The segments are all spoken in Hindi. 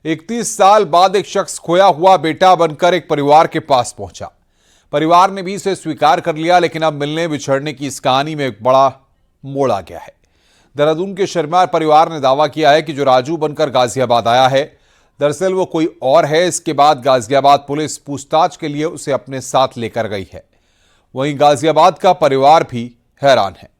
31 साल बाद एक शख्स खोया हुआ बेटा बनकर एक परिवार के पास पहुंचा। परिवार ने भी इसे स्वीकार कर लिया, लेकिन अब मिलने बिछड़ने की इस कहानी में एक बड़ा मोड़ आ गया है। देहरादून के शर्मा परिवार ने दावा किया है कि जो राजू बनकर गाजियाबाद आया है, दरअसल वो कोई और है। इसके बाद गाजियाबाद पुलिस पूछताछ के लिए उसे अपने साथ लेकर गई है। वहीं गाजियाबाद का परिवार भी हैरान है।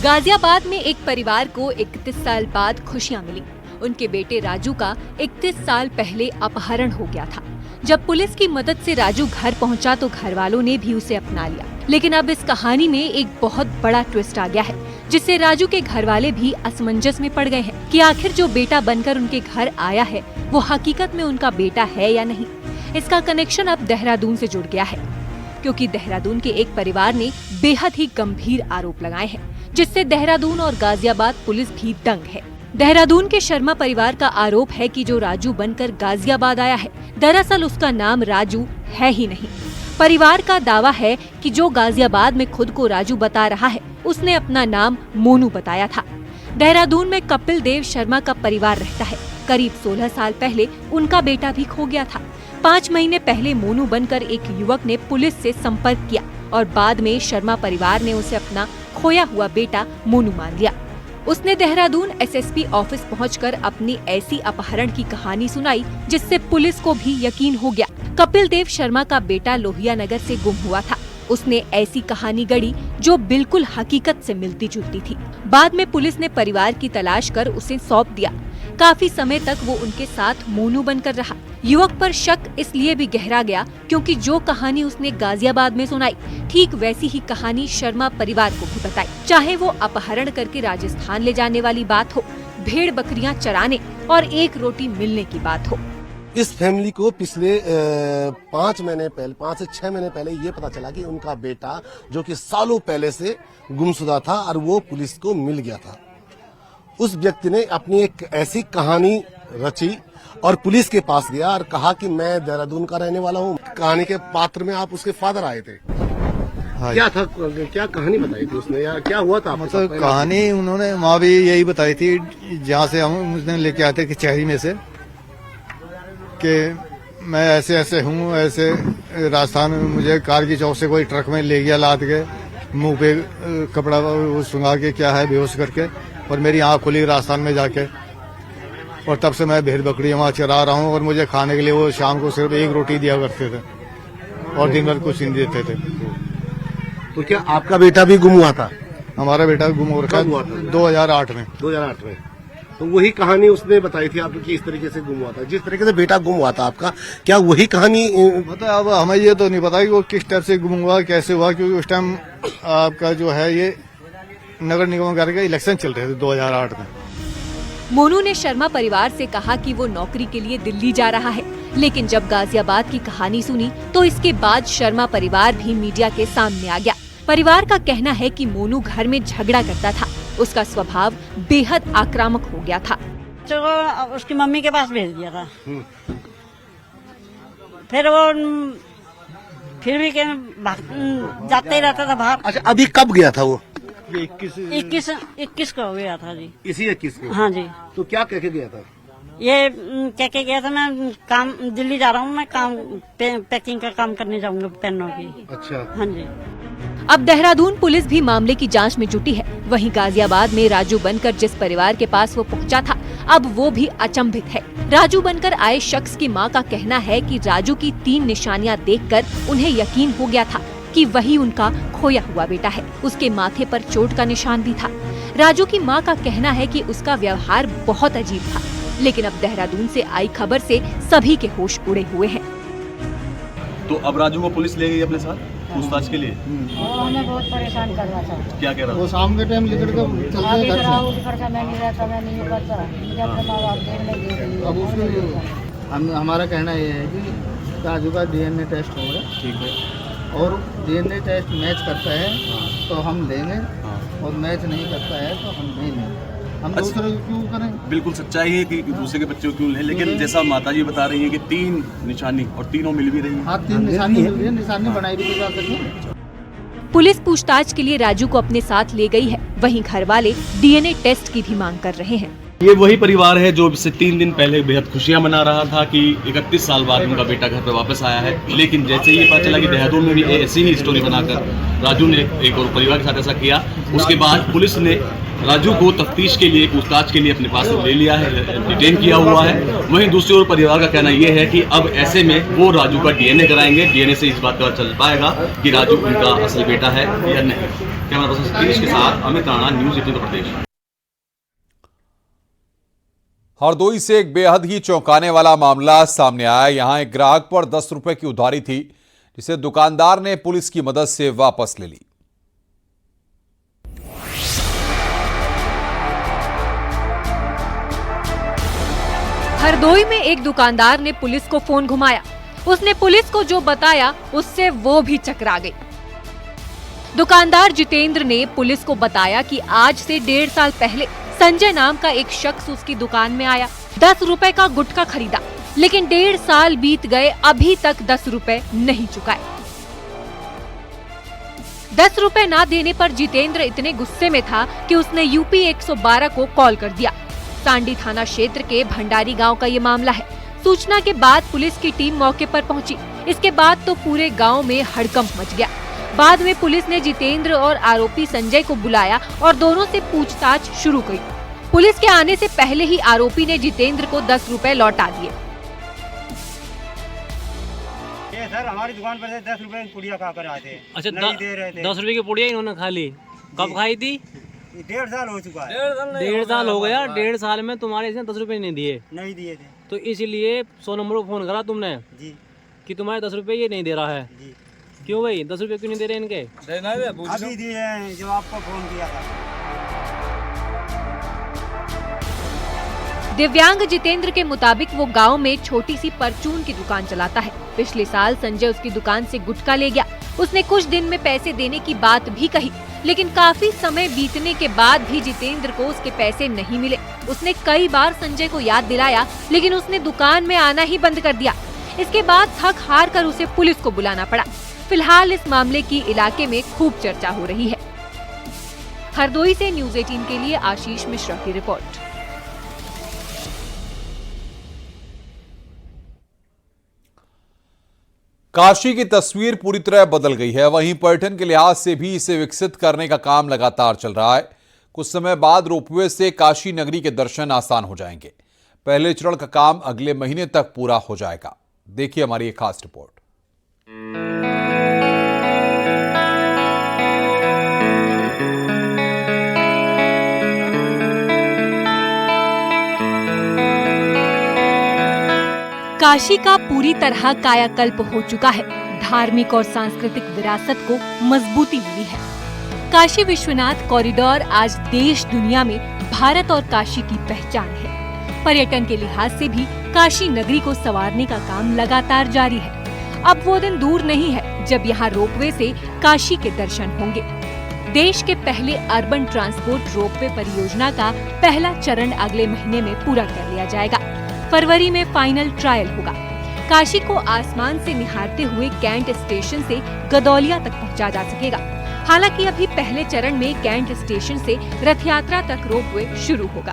गाजियाबाद में एक परिवार को 31 साल बाद खुशियां मिली। उनके बेटे राजू का 31 साल पहले अपहरण हो गया था। जब पुलिस की मदद से राजू घर पहुंचा तो घर वालों ने भी उसे अपना लिया। लेकिन अब इस कहानी में एक बहुत बड़ा ट्विस्ट आ गया है, जिससे राजू के घर वाले भी असमंजस में पड़ गए हैं कि आखिर जो बेटा बनकर उनके घर आया है वो हकीकत में उनका बेटा है या नहीं। इसका कनेक्शन अब देहरादून से जुड़ गया है, क्योंकि देहरादून के एक परिवार ने बेहद ही गंभीर आरोप लगाए हैं, जिससे देहरादून और गाजियाबाद पुलिस भी दंग है। देहरादून के शर्मा परिवार का आरोप है कि जो राजू बनकर गाजियाबाद आया है, दरअसल उसका नाम राजू है ही नहीं। परिवार का दावा है कि जो गाजियाबाद में खुद को राजू बता रहा है, उसने अपना नाम मोनू बताया था। देहरादून में कपिल देव शर्मा का परिवार रहता है। करीब 16 साल पहले उनका बेटा भी खो गया था। 5 महीने पहले मोनू बनकर एक युवक ने पुलिस से संपर्क किया और बाद में शर्मा परिवार ने उसे अपना खोया हुआ बेटा मोनू मान लिया। उसने देहरादून एसएसपी ऑफिस पहुंचकर अपनी ऐसी अपहरण की कहानी सुनाई, जिससे पुलिस को भी यकीन हो गया। कपिल देव शर्मा का बेटा लोहिया नगर से गुम हुआ था। उसने ऐसी कहानी गढ़ी जो बिल्कुल हकीकत से मिलती जुलती थी। बाद में पुलिस ने परिवार की तलाश कर उसे सौंप दिया। काफी समय तक वो उनके साथ मोनू बनकर रहा। युवक पर शक इसलिए भी गहरा गया क्योंकि जो कहानी उसने गाजियाबाद में सुनाई, ठीक वैसी ही कहानी शर्मा परिवार को भी बताई। चाहे वो अपहरण करके राजस्थान ले जाने वाली बात हो, भेड़ बकरियां चराने और एक रोटी मिलने की बात हो। इस फैमिली को पिछले 5 से 6 महीने पहले ये पता चला कि उनका बेटा, जो कि सालों पहले से गुमशुदा था और वो पुलिस को मिल गया था। उस व्यक्ति ने अपनी एक ऐसी कहानी रची और पुलिस के पास गया और कहा कि मैं देहरादून का रहने वाला हूँ। कहानी के पात्र में आप उसके फादर आए थे। हाँ, क्या था, क्या कहानी बताई थी उसने या क्या हुआ था? मतलब कहानी उन्होंने माँ भी यही बताई थी, जहाँ से हम उसने लेके आते कि चहरी में से, कि मैं ऐसे ऐसे हूँ, ऐसे राजस्थान में मुझे कार की चौक से कोई ट्रक में ले गया, लाद के मुंह पे कपड़ा सुंघा के क्या है बेहोश करके, और मेरी आँख खुली राजस्थान में जाके, और तब से मैं भेड़ बकरी वहाँ चरा रहा हूँ और मुझे खाने के लिए वो शाम को सिर्फ एक रोटी दिया करते थे और दिन भर कुछ नहीं देते थे। तो क्या आपका बेटा भी गुम हुआ था? हमारा बेटा गुम हो रखा है 2008 में। 2008 में। तो वही कहानी उसने बताई थी आपको कि इस तरीके से गुम हुआ था, जिस तरीके से बेटा गुम हुआ था आपका, क्या वही कहानी? मतलब अब हमें ये तो नहीं पता कि वो किस टाइप से गुम हुआ, कैसे हुआ, क्योंकि उस टाइम आपका जो है ये नगर निगम के इलेक्शन चल रहे थे 2008 में। मोनू ने शर्मा परिवार से कहा कि वो नौकरी के लिए दिल्ली जा रहा है, लेकिन जब गाजियाबाद की कहानी सुनी तो इसके बाद शर्मा परिवार भी मीडिया के सामने आ गया। परिवार का कहना है कि मोनू घर में झगड़ा करता था। उसका स्वभाव बेहद आक्रामक हो गया था। तो उसकी मम्मी के पास भेज दिया था। फिर वो फिर भी जाते ही रहता था बाहर। अच्छा, अभी कब गया था वो? 21 का हो गया था जी। इसी 21 को? हाँ जी। तो क्या कह के गया था? ये कह के गया था मैं काम दिल्ली जा रहा हूँ, मैं काम पैकिंग का काम करने जाऊंगा पेनों की। अच्छा। हाँ जी। अब देहरादून पुलिस भी मामले की जांच में जुटी है। वहीं गाजियाबाद में राजू बनकर जिस परिवार के पास वो पहुंचा था, अब वो भी अचंभित है। राजू बनकर आए शख्स की मां का कहना है कि राजू की 3 निशानियां देखकर उन्हें यकीन हो गया था कि वही उनका खोया हुआ बेटा है। उसके माथे पर चोट का निशान भी था। राजू की मां का कहना है कि उसका व्यवहार बहुत अजीब था, लेकिन अब देहरादून से आई खबर से सभी के होश उड़े हुए हैं। तो अब राजू को पुलिस ले गई अपने साथ पूछताछ के लिए। वो हमें बहुत परेशान कर रहा था। क्या कह रहा था? वो शाम के टाइम लेकर के चलते हैं घर से। मैं नहीं रहता, मैं नहीं करता, मुझे अपने माँ बाप देखने के अब उसको हमारा कहना ये है कि राजू का डीएनए टेस्ट हो गया, ठीक है, और डीएनए टेस्ट मैच करता है तो हम लेंगे, और मैच नहीं करता है तो हम नहीं लेंगे। हम दूसरे को क्यों करें? बिल्कुल सच्चाई है कि दूसरे के बच्चों को क्यों लें, लेकिन जैसा माता जी बता रही है कि 3 निशानी और तीनों मिल भी रही है। हाँ, 3 निशानी मिल रही है, निशानी बनाई भी तो जा सकती। पुलिस पूछताछ के लिए राजू को अपने साथ ले गई है। वहीं घर वाले डीएनए टेस्ट की भी मांग कर रहे हैं। ये वही परिवार है जो इससे 3 दिन पहले बेहद खुशियां मना रहा था कि 31 साल बाद उनका बेटा घर पर वापस आया है, लेकिन जैसे ही पता चला कि देहरादून में भी ऐसी ही स्टोरी बनाकर राजू ने एक और परिवार के साथ ऐसा किया, उसके बाद पुलिस ने राजू को तफ्तीश के लिए, पूछताछ के लिए अपने पास ले लिया है, डिटेन किया हुआ है। वहीं दूसरी ओर परिवार का कहना यह है कि अब ऐसे में वो राजू का डीएनए कराएंगे। डीएनए से इस बात का चल पाएगा कि राजू उनका असल बेटा है या नहीं। कैमरा पर्सन सतीश के साथ अमित राणा, न्यूज़ 18 उत्तर प्रदेश। हरदोई से एक बेहद ही चौंकाने वाला मामला सामने आया। यहां एक ग्राहक पर 10 रुपए की उधारी थी, जिसे दुकानदार ने पुलिस की मदद से वापस ले ली। हरदोई में एक दुकानदार ने पुलिस को फोन घुमाया। उसने पुलिस को जो बताया उससे वो भी चकरा गई। दुकानदार जितेंद्र ने पुलिस को बताया कि आज से 1.5 साल पहले संजय नाम का एक शख्स उसकी दुकान में आया, 10 रुपए का गुटखा खरीदा, लेकिन 1.5 साल बीत गए, अभी तक 10 रुपए नहीं चुकाए। 10 रुपए ना देने पर जितेंद्र इतने गुस्से में था कि उसने यूपी 112 को कॉल कर दिया। सांडी थाना क्षेत्र के भंडारी गांव का ये मामला है। सूचना के बाद पुलिस की टीम मौके पर पहुंची। इसके बाद तो पूरे गांव में हड़कंप मच गया। बाद में पुलिस ने जितेंद्र और आरोपी संजय को बुलाया और दोनों से पूछताछ शुरू की। पुलिस के आने से पहले ही आरोपी ने जितेंद्र को 10 रुपए लौटा दिए। ये सर हमारी दुकान पर से 10 रुपए की पुड़िया खा कर आए थे। अच्छा, नहीं दे रहे थे। 10 रुपए की पुड़िया इन्होंने खा ली। कब खाई थी? 1.5 साल हो चुका है। 1.5 साल हो गया। 1.5 साल में तुम्हारे इसने 10 रुपए नहीं दिए? नहीं दिए थे। तो इसीलिए 100 नंबर को फोन करा तुमने जी कि तुम्हारे 10 रुपए ये नहीं दे रहा है जी। क्यों भाई 10 रुपए क्यों नहीं दे रहे इनके? अभी दिए हैं जो आपको फोन किया था। दिव्यांग जितेंद्र के मुताबिक वो गांव में छोटी सी परचून की दुकान चलाता है। पिछले साल संजय उसकी दुकान से गुटखा ले गया। उसने कुछ दिन में पैसे देने की बात भी कही, लेकिन काफी समय बीतने के बाद भी जितेंद्र को उसके पैसे नहीं मिले। उसने कई बार संजय को याद दिलाया, लेकिन उसने दुकान में आना ही बंद कर दिया। इसके बाद थक हार कर उसे पुलिस को बुलाना पड़ा। फिलहाल इस मामले की इलाके में खूब चर्चा हो रही है। हरदोई से न्यूज़ 18 के लिए आशीष मिश्रा की रिपोर्ट। काशी की तस्वीर पूरी तरह बदल गई है। वहीं पर्यटन के लिहाज से भी इसे विकसित करने का काम लगातार चल रहा है। कुछ समय बाद रोपवे से काशी नगरी के दर्शन आसान हो जाएंगे। पहले चरण का काम अगले महीने तक पूरा हो जाएगा। देखिए हमारी एक खास रिपोर्ट। काशी का पूरी तरह कायाकल्प हो चुका है। धार्मिक और सांस्कृतिक विरासत को मजबूती मिली है। काशी विश्वनाथ कॉरिडोर आज देश दुनिया में भारत और काशी की पहचान है। पर्यटन के लिहाज से भी काशी नगरी को संवारने का काम लगातार जारी है। अब वो दिन दूर नहीं है जब यहाँ रोपवे से काशी के दर्शन होंगे। देश के पहले अर्बन ट्रांसपोर्ट रोपवे परियोजना का पहला चरण अगले महीने में पूरा कर लिया जाएगा। फरवरी में फाइनल ट्रायल होगा। काशी को आसमान से निहारते हुए कैंट स्टेशन से गदौलिया तक पहुंचा जा सकेगा। हालांकि अभी पहले चरण में कैंट स्टेशन से रथ यात्रा तक रोपवे शुरू होगा।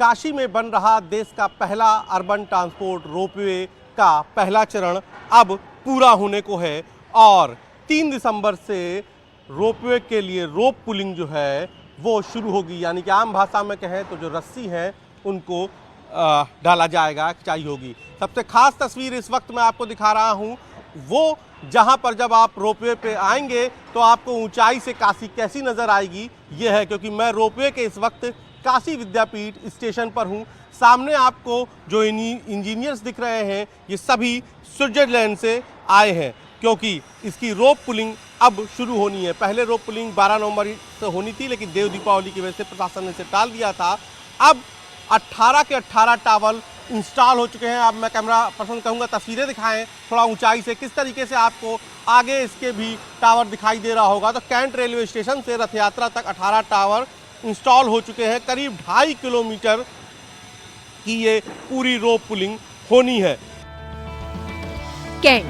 काशी में बन रहा देश का पहला अर्बन ट्रांसपोर्ट रोपवे का पहला चरण अब पूरा होने को है और 3 दिसंबर से रोपवे के लिए रोप पुलिंग जो है वो शुरू होगी। यानी कि आम भाषा में कहें तो जो रस्सी है उनको डाला जाएगा, खिंचाई होगी। सबसे खास तस्वीर इस वक्त मैं आपको दिखा रहा हूं, वो जहां पर जब आप रोपवे पे आएंगे तो आपको ऊंचाई से काशी कैसी नज़र आएगी ये है, क्योंकि मैं रोपवे के इस वक्त काशी विद्यापीठ स्टेशन पर हूं। सामने आपको जो इंजीनियर्स दिख रहे हैं ये सभी स्विट्जरलैंड से आए हैं, क्योंकि इसकी रोप पुलिंग अब शुरू होनी है। पहले रोप पुलिंग 12 नवंबर से होनी थी, लेकिन देव दीपावली की वजह से प्रशासन ने इसे टाल दिया था। अब 18 के 18 टावर इंस्टॉल हो चुके हैं। अब मैं कैमरा पर्सन कहूँगा तस्वीरें दिखाएं थोड़ा ऊंचाई से, किस तरीके से आपको आगे इसके भी टावर दिखाई दे रहा होगा। तो कैंट रेलवे स्टेशन से रथ यात्रा तक 18 टावर इंस्टॉल हो चुके हैं। करीब 2.5 किलोमीटर की ये पूरी रोप पुलिंग होनी है। कैंट,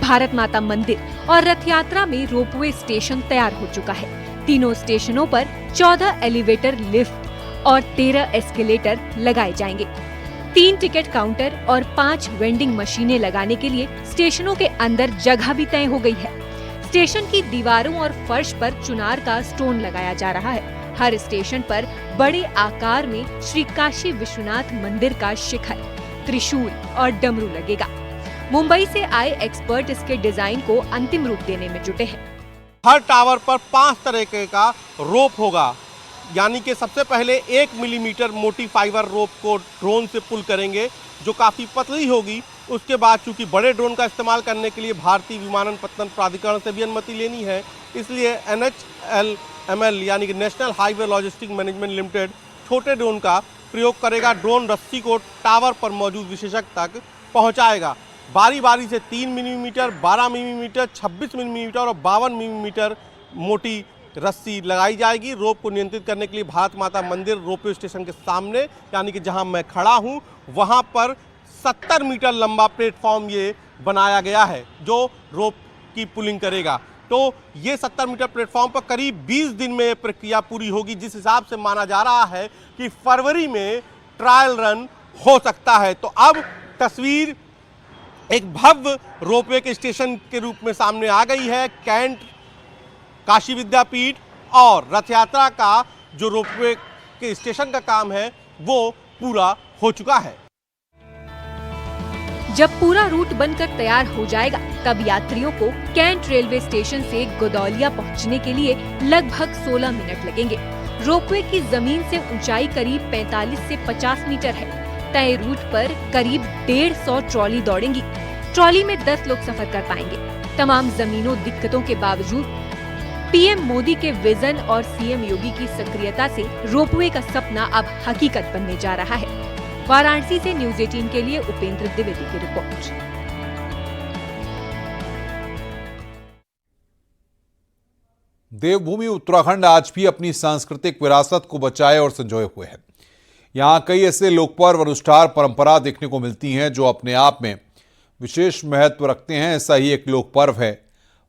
भारत माता मंदिर और रथ यात्रा में रोपवे स्टेशन तैयार हो चुका है। तीनों स्टेशनों पर 14 एलिवेटर लिफ्ट और 13 एस्केलेटर लगाए जाएंगे। 3 टिकट काउंटर और 5 वेंडिंग मशीनें लगाने के लिए स्टेशनों के अंदर जगह भी तय हो गई है। स्टेशन की दीवारों और फर्श पर चुनार का स्टोन लगाया जा रहा है। हर स्टेशन पर बड़े आकार में श्री काशी विश्वनाथ मंदिर का शिखर, त्रिशूल और डमरू लगेगा। मुंबई से आए एक्सपर्ट इसके डिजाइन को अंतिम रूप देने में जुटे हैं। हर टावर पर 5 तरह का रोप होगा, यानी कि सबसे पहले 1 मिलीमीटर मोटी फाइबर रोप को ड्रोन से पुल करेंगे, जो काफ़ी पतली होगी। उसके बाद चूंकि बड़े ड्रोन का इस्तेमाल करने के लिए भारतीय विमानन प्राधिकरण से भी अनुमति लेनी है, इसलिए NHLML यानी कि national highway logistic management limited छोटे ड्रोन का प्रयोग करेगा। ड्रोन रस्सी को टावर पर मौजूद विशेषज्ञ तक पहुंचाएगा। बारी बारी से 3 मिलीमीटर, 12 मिलीमीटर, 26 मिलीमीटर और 52 मिलीमीटर मोटी रस्सी लगाई जाएगी। रोप को नियंत्रित करने के लिए भारत माता मंदिर रोपवे स्टेशन के सामने, यानी कि जहां मैं खड़ा हूं, वहां पर 70 मीटर लंबा प्लेटफॉर्म ये बनाया गया है जो रोप की पुलिंग करेगा। तो ये 70 मीटर प्लेटफॉर्म पर करीब 20 दिन में प्रक्रिया पूरी होगी, जिस हिसाब से माना जा रहा है कि फरवरी में ट्रायल रन हो सकता है। तो अब तस्वीर एक भव्य रोपवे के स्टेशन के रूप में सामने आ गई है। कैंट, काशी विद्यापीठ और रथ यात्रा का जो रोपवे के स्टेशन का काम है वो पूरा हो चुका है। जब पूरा रूट बनकर तैयार हो जाएगा, तब यात्रियों को कैंट रेलवे स्टेशन से गोदौलिया पहुंचने के लिए लगभग 16 मिनट लगेंगे। रोपवे की जमीन से ऊंचाई करीब 45 से 50 मीटर है। तय रूट पर करीब 150 ट्रॉली दौड़ेंगी। ट्रॉली में 10 लोग सफर कर पाएंगे। तमाम जमीनों दिक्कतों के बावजूद पीएम मोदी के विजन और सीएम योगी की सक्रियता से रोपवे का सपना अब हकीकत बनने जा रहा है। वाराणसी से न्यूज 18 के लिए उपेंद्र द्विवेदी की रिपोर्ट। देवभूमि उत्तराखंड आज भी अपनी सांस्कृतिक विरासत को बचाए और संजोए हुए है। यहाँ कई ऐसे लोकपर्व अनुष्ठान परंपरा देखने को मिलती हैं जो अपने आप में विशेष महत्व रखते हैं। ऐसा ही एक लोकपर्व है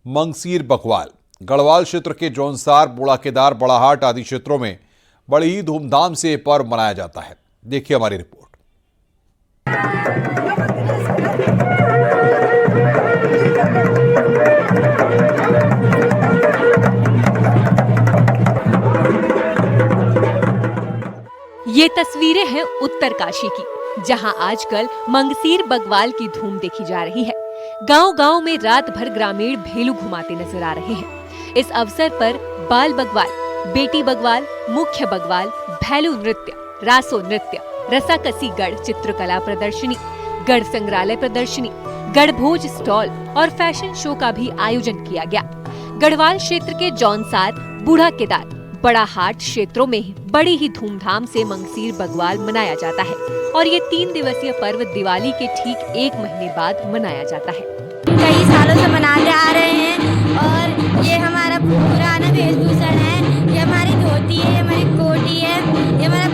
मंगसीर बकवाल। गढ़वाल क्षेत्र के जौनसार, बूढ़ा केदार, बड़ाहाट आदि क्षेत्रों में बड़ी ही धूमधाम से यह पर्व मनाया जाता है। देखिए हमारी रिपोर्ट। ये तस्वीरें हैं उत्तरकाशी की, जहां आजकल मंगसीर बगवाल की धूम देखी जा रही है। गांव-गांव में रात भर ग्रामीण भेलू घुमाते नजर आ रहे हैं। इस अवसर पर बाल बगवाल, बेटी बगवाल, मुख्य बगवाल, भैलू नृत्य, रासो नृत्य, रसाकसी गढ़ चित्रकला प्रदर्शनी, गढ़ संग्रहालय प्रदर्शनी, गढ़भोज स्टॉल और फैशन शो का भी आयोजन किया गया। गढ़वाल क्षेत्र के जौनसार, बूढ़ा केदार, बड़ाहाट क्षेत्रों में बड़ी ही धूमधाम से मंगसीर बगवाल मनाया जाता है और ये 3 दिवसीय पर्व दिवाली के ठीक 1 महीने बाद मनाया जाता है। कई सालों से मनाते आ रहे हैं और ये हमारा पुराना वेशभूषण है। ये हमारी धोती है, ये हमारी कोटी है, ये हमारा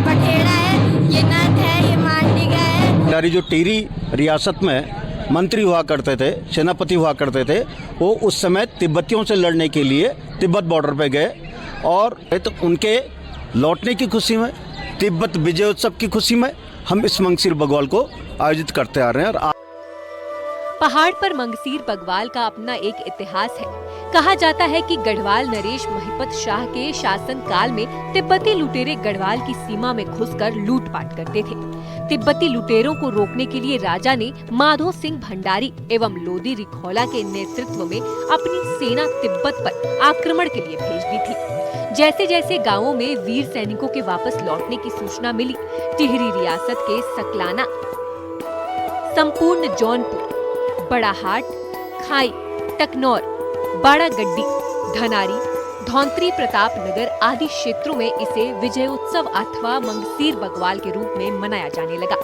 पठेड़ा है, ये नथ है, ये मांडिगा है। हमारी जो टिहरी रियासत में मंत्री हुआ करते थे, सेनापति हुआ करते थे, वो उस समय तिब्बतियों से लड़ने के लिए तिब्बत बॉर्डर पे गए और तो उनके लौटने की खुशी में, तिब्बत विजयोत्सव की खुशी में हम इस मंगसीर बगवाल को आयोजित करते आ रहे हैं। और पहाड़ पर मंगसीर बगवाल का अपना एक इतिहास है। कहा जाता है कि गढ़वाल नरेश महिपत शाह के शासन काल में तिब्बती लुटेरे गढ़वाल की सीमा में घुसकर लूटपाट करते थे। तिब्बती लुटेरों को रोकने के लिए राजा ने माधो सिंह भंडारी एवं लोदी रिखौला के नेतृत्व में अपनी सेना तिब्बत पर आक्रमण के लिए भेज दी थी। जैसे जैसे गांवों में वीर सैनिकों के वापस लौटने की सूचना मिली, टिहरी रियासत के सकलाना, संपूर्ण जौनपुर, बड़ाहाट, खाई, टकनौर, बाड़ागड्डी, धनारी, धौंतरी, प्रताप नगर आदि क्षेत्रों में इसे विजयोत्सव अथवा मंगसीर बगवाल के रूप में मनाया जाने लगा।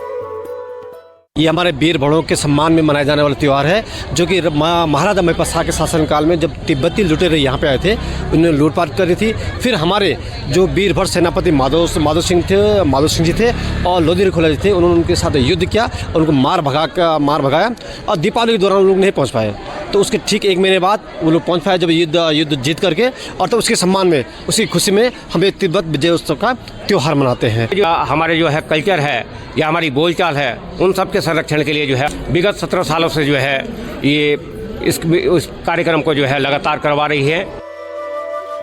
ये हमारे वीर बड़ों के सम्मान में मनाया जाने वाला त्यौहार है, जो कि महाराजा महिपत के शासनकाल में जब तिब्बती लुटेरे यहाँ पे आए थे, उन्होंने लूटपाट करी थी। फिर हमारे जो वीर भट सेनापति माधव सिंह जी थे और लोधी खोला जी थे, उन्होंने उनके साथ युद्ध किया और उनको मार भगाया और दीपावली के दौरान लोग नहीं पहुँच पाए। तो उसके ठीक 1 महीने बाद वो लोग पहुँच पाए जब युद्ध जीत करके, और तो उसके सम्मान में, उसकी खुशी में हम तिब्बत विजय उत्सव का त्यौहार मनाते हैं। जो हमारे जो है कल्चर है या हमारी बोलचाल है, उन सब के संरक्षण के लिए जो है विगत 17 सालों से जो है ये इस कार्यक्रम को जो है लगातार करवा रही है।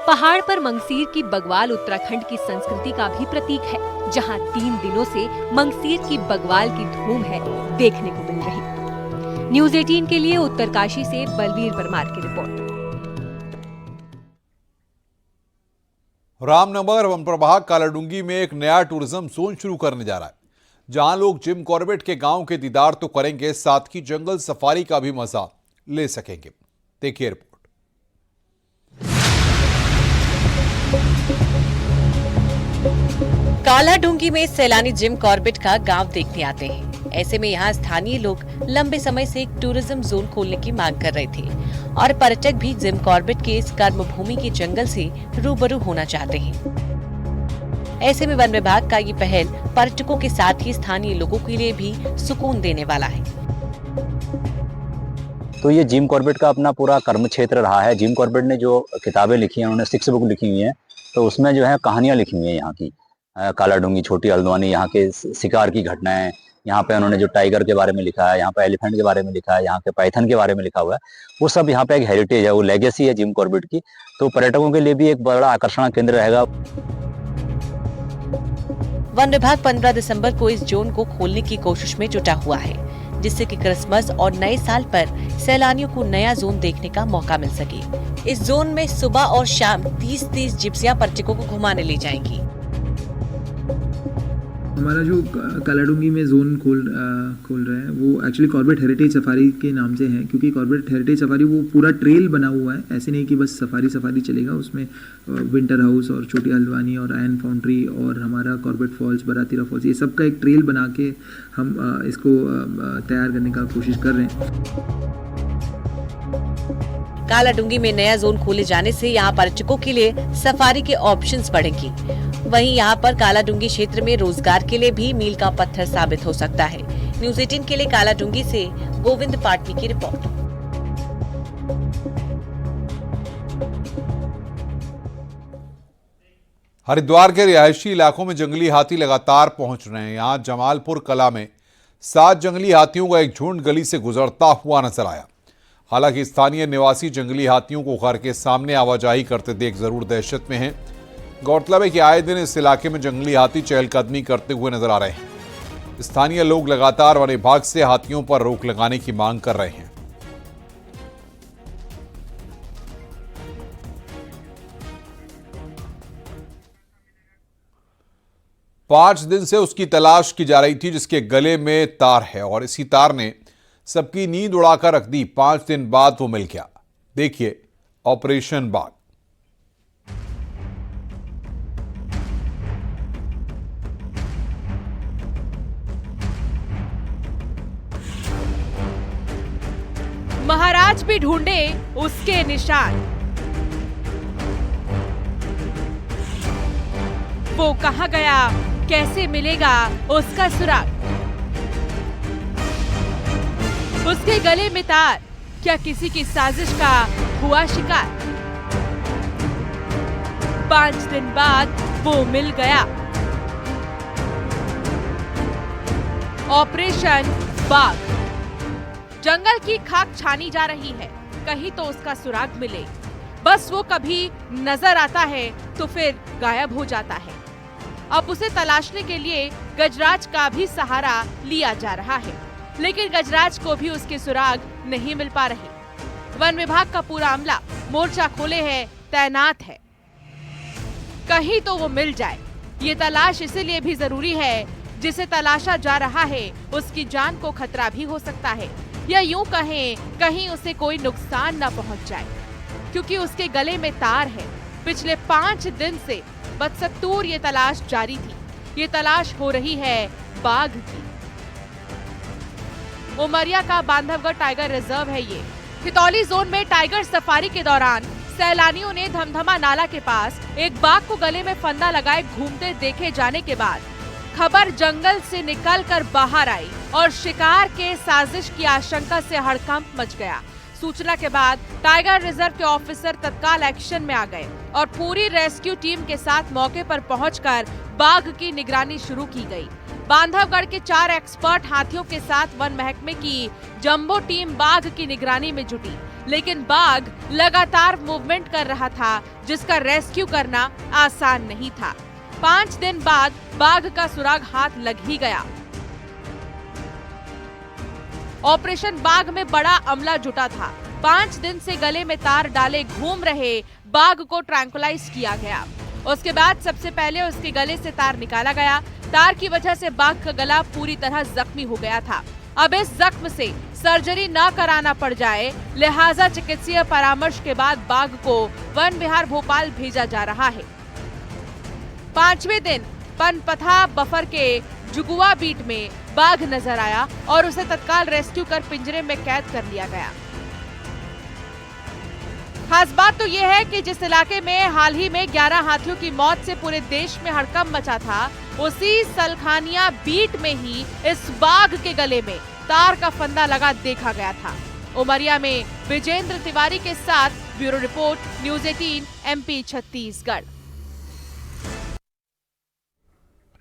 पहाड़ पर मंगसीर की बग्वाल उत्तराखंड की संस्कृति का भी प्रतीक है, जहां 3 दिनों से मंगसीर की बग्वाल की धूम है देखने को मिल रही। न्यूज़ 18 के लिए उत्तरकाशी से बलवीर परमार की रिपोर्ट। रामनगर वन प्रभाग कालाडूंगी में एक नया टूरिज्म जोन शुरू करने जा रहा है, जहां लोग जिम कॉर्बेट के गांव के दीदार तो करेंगे, साथ ही जंगल सफारी का भी मजा ले सकेंगे। देखिए रिपोर्ट। कालाडूंगी में सैलानी जिम कॉर्बेट का गांव देखने आते हैं। ऐसे में यहाँ स्थानीय लोग लंबे समय से एक टूरिज्म जोन खोलने की मांग कर रहे थे और पर्यटक भी जिम कॉर्बेट के इस कर्मभूमि के जंगल से रूबरू होना चाहते हैं। ऐसे में वन विभाग का ये पहल पर्यटकों के साथ ही स्थानीय लोगों के लिए भी सुकून देने वाला है। तो ये जिम कॉर्बेट का अपना पूरा कर्म क्षेत्र रहा है। जिम कॉर्बेट ने जो किताबें लिखी हैं, उन्होंने 6 बुक लिखी हुई हैं, तो उसमें जो है कहानियां लिखी हुई हैं यहाँ की, कालाडूंगी, छोटी हल्द्वानी, यहाँ के शिकार की घटनाएं। यहाँ पे उन्होंने जो टाइगर के बारे में लिखा है, यहाँ पे एलिफेंट के बारे में लिखा है, यहाँ के पाइथन के बारे में लिखा हुआ है, वो सब यहाँ पे एक हेरिटेज है, वो लेगेसी है जिम कॉर्बेट की। तो पर्यटकों के लिए भी एक बड़ा आकर्षण केंद्र रहेगा। वन विभाग 15 दिसंबर को इस जोन को खोलने की कोशिश में जुटा हुआ है, जिससे कि क्रिसमस और नए साल पर सैलानियों को नया जोन देखने का मौका मिल सके। इस जोन में सुबह और शाम 30 जिप्सियां पर्यटकों को घुमाने ले जाएंगी। हमारा जो कालाडूंगी में जोन खोल रहा है वो एक्चुअली कॉर्बेट हेरिटेज सफारी के नाम से है, क्योंकि कॉर्बेट हेरिटेज सफारी वो पूरा ट्रेल बना हुआ है। ऐसे नहीं कि बस सफारी चलेगा, उसमें विंटर हाउस और छोटी हल्द्वानी और आयन फाउंड्री और हमारा कॉर्बेट फॉल्स, बरातीरा फॉल्स, ये सब का एक ट्रेल बना के हम इसको तैयार करने का कोशिश कर रहे हैं। कालाडूंगी में नया जोन खोले जाने से यहाँ पर्यटकों के लिए सफारी के ऑप्शंस बढ़ेंगी। वहीं यहाँ पर कालाडूंगी क्षेत्र में रोजगार के लिए भी मील का पत्थर साबित हो सकता है। न्यूज़ 18 के लिए कालाडूंगी से गोविंद पाटनी की रिपोर्ट। हरिद्वार के रिहायशी इलाकों में जंगली हाथी लगातार पहुंच रहे हैं। यहाँ जमालपुर कला में 7 जंगली हाथियों का एक झुंड गली से गुजरता हुआ नजर आया। हालांकि स्थानीय निवासी जंगली हाथियों को घर के सामने आवाजाही करते देख जरूर दहशत में हैं। गौरतलब है कि आए दिन इस इलाके में जंगली हाथी चहलकदमी करते हुए नजर आ रहे हैं। स्थानीय लोग लगातार वन विभाग से हाथियों पर रोक लगाने की मांग कर रहे हैं। पांच दिन से उसकी तलाश की जा रही थी, जिसके गले में तार है और इसी तार ने सबकी नींद उड़ाकर रख दी। 5 दिन बाद वो मिल गया। देखिए ऑपरेशन बाघ। महाराज भी ढूंढे उसके निशान, वो कहां गया, कैसे मिलेगा उसका सुराग। उसके गले में तार, क्या किसी की साजिश का हुआ शिकार। 5 दिन बाद वो मिल गया। ऑपरेशन बाघ। जंगल की खाक छानी जा रही है, कहीं तो उसका सुराग मिले। बस वो कभी नजर आता है तो फिर गायब हो जाता है। अब उसे तलाशने के लिए गजराज का भी सहारा लिया जा रहा है, लेकिन गजराज को भी उसके सुराग नहीं मिल पा रहे। वन विभाग का पूरा अमला मोर्चा खोले है, तैनात है, कहीं तो वो मिल जाए। ये तलाश इसलिए भी जरूरी है, जिसे तलाशा जा रहा है उसकी जान को खतरा भी हो सकता है, या यूं कहें कहीं उसे कोई नुकसान न पहुंच जाए, क्योंकि उसके गले में तार है। पिछले 5 दिन से बदस्तूर ये तलाश जारी थी। ये तलाश हो रही है बाघ की। उमरिया का बांधवगढ़ टाइगर रिजर्व है ये। खितौली जोन में टाइगर सफारी के दौरान सैलानियों ने धमधमा नाला के पास एक बाघ को गले में फंदा लगाए घूमते देखे जाने के बाद खबर जंगल से निकलकर बाहर आई और शिकार के साजिश की आशंका से हड़कंप मच गया। सूचना के बाद टाइगर रिजर्व के ऑफिसर तत्काल एक्शन में आ गए और पूरी रेस्क्यू टीम के साथ मौके पर पहुंचकर बाघ की निगरानी शुरू की गई। बांधवगढ़ के 4 एक्सपर्ट हाथियों के साथ वन महकमे की जंबो टीम बाघ की निगरानी में जुटी, लेकिन बाघ लगातार मूवमेंट कर रहा था, जिसका रेस्क्यू करना आसान नहीं था। 5 दिन बाद बाघ का सुराग हाथ लग ही गया। ऑपरेशन बाघ में बड़ा अमला जुटा था। 5 दिन से गले में तार डाले घूम रहे बाघ को ट्रैंकुलाइज किया गया। उसके बाद सबसे पहले उसके गले से तार निकाला गया। तार की वजह से बाघ का गला पूरी तरह जख्मी हो गया था। अब इस जख्म से सर्जरी न कराना पड़ जाए, लिहाजा चिकित्सीय परामर्श के बाद बाघ को वन विहार भोपाल भेजा जा रहा है। 5वें दिन पनपथा बफर के जुगुआ बीट में बाघ नजर आया और उसे तत्काल रेस्क्यू कर पिंजरे में कैद कर लिया गया। खास बात तो यह है कि जिस इलाके में हाल ही में 11 हाथियों की मौत से पूरे देश में हड़कंप मचा था, उसी सलखानिया बीट में ही इस बाघ के गले में तार का फंदा लगा देखा गया था। उमरिया में विजेंद्र तिवारी के साथ bureau report, news 18 MP Chhattisgarh.